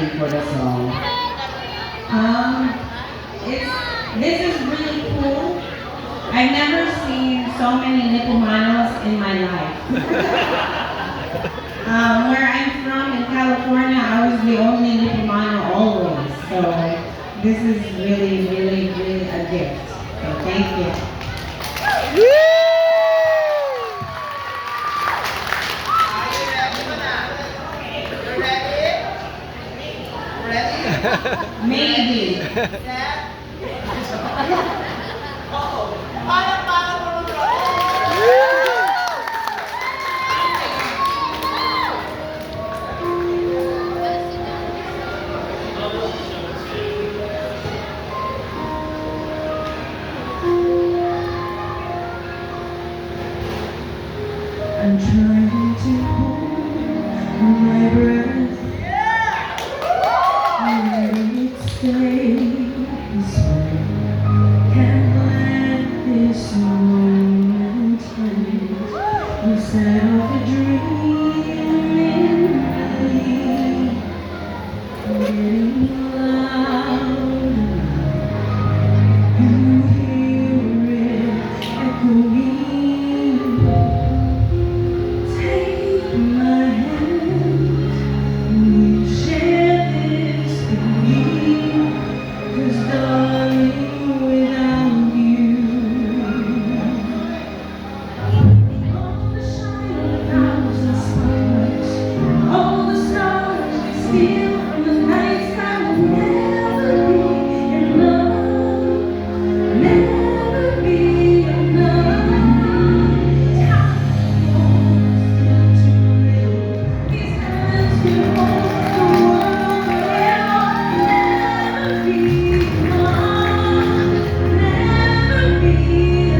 meaning for the song? This is really cool. I've never seen so many Nipomanos in my life. Where I'm from in California, I was the only Nipomano always. So this is really, really, really a gift. So thank you. Maybe. I'm trying to hold my breath. Let it stay this way. Can't let this moment end. You set off a dream in me. Getting louder. You hear it echoing. Take my hand. We share this beneath. 'Cause darling, without you, all the shine of a thousand spotlights, all the stars we steal from the night sky will never be enough, never be enough. Time holds still too little. These hands can hold the world, but it'll never be enough, never be enough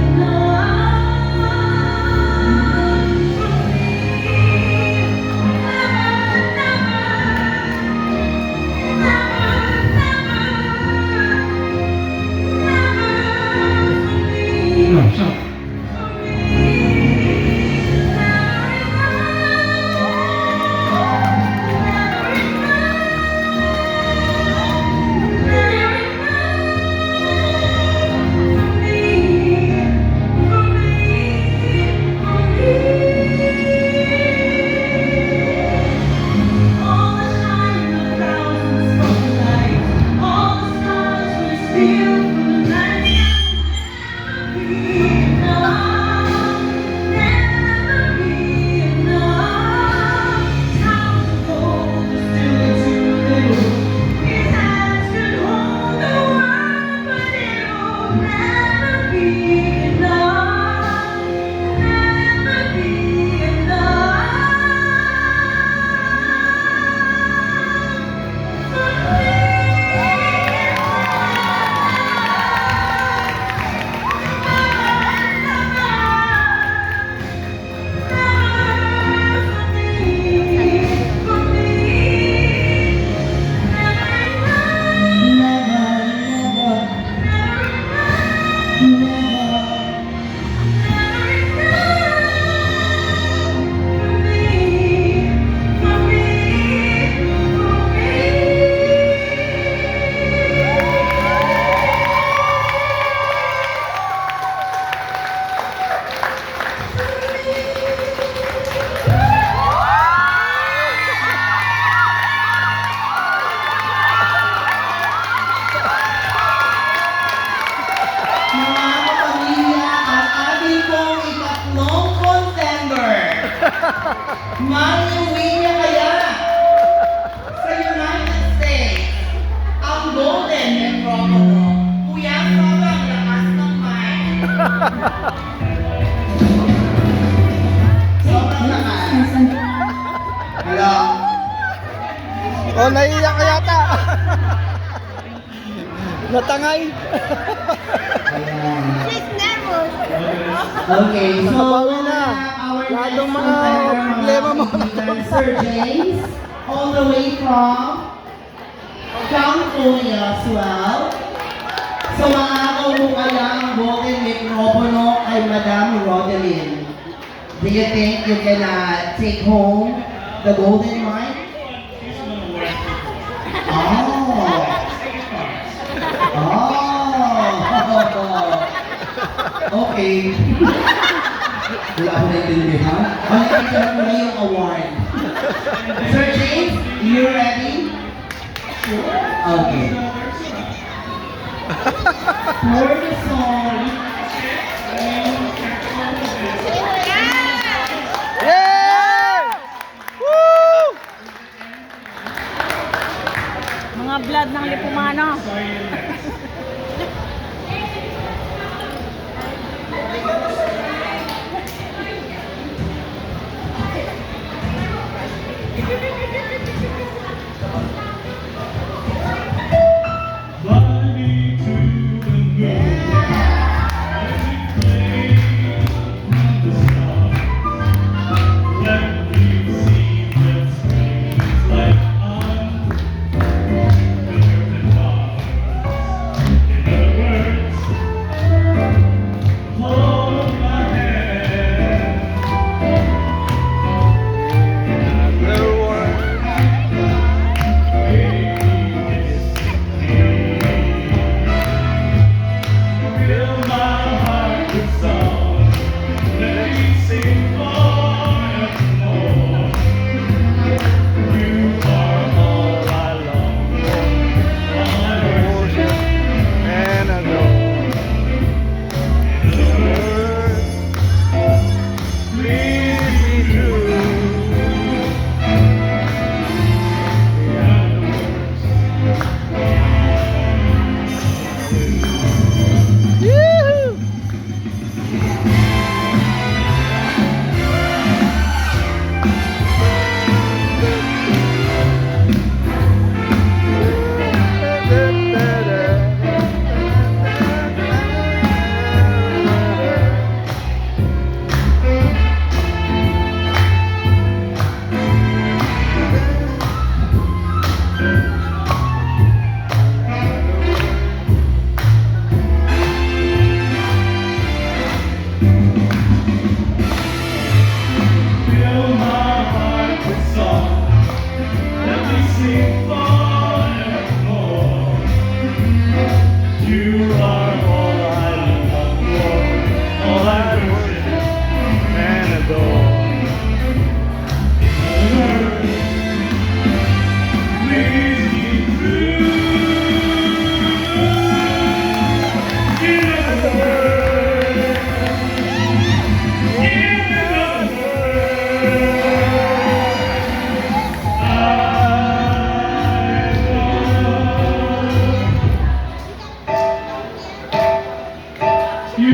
for me. Never, never, never, never for me. Maiuwi niya kaya sa United States ang golden microphone. Kuya, sobrang lakas ng mic. Sobrang lakas. Hello? Oh, naiiyak ka yata. Natangay. She's nervous. Okay, so Nakabawi na. our Lahat ng next mga problema mo contender, Sir James, all the way from California as well. So makakaw mo kaya ang golden microphone kay Madam Rodelyn. Do you think you can take home the golden mic? Okay. Wala akong naintindihan. Makikita mo na yung award. Sir James, you ready? Okay. For the song, Yay! Woo! Mga blood ng Lipumano. Fly me to the moon. Let me play with the stars. Let me see the space like unlimited Mars. In other words, hold my hand. Little one. Fill my heart with song. Let me sing forevermore. You are all I long for, all I worship And adore. in the words. Please be true. Beyond the words. Yoo-hoo! Fill my heart with song. Let me sing forevermore. You are all I long for, all I worship and adore. In other words, please be true. In other words, you.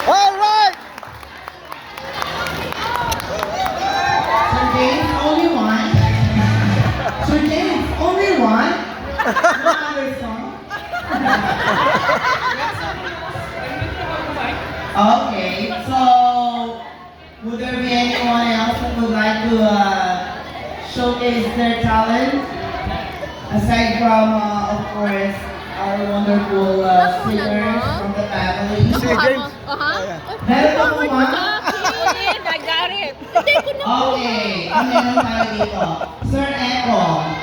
All right! Sir James, only one. Sir James, only one. No other song. Okay, so would there be anyone else who would like to showcase their talent? Aside from, of course, our wonderful singers from the family. Si James. Meron pa po ba? I got it. Okay, ang meron tayo dito. Sir Echo,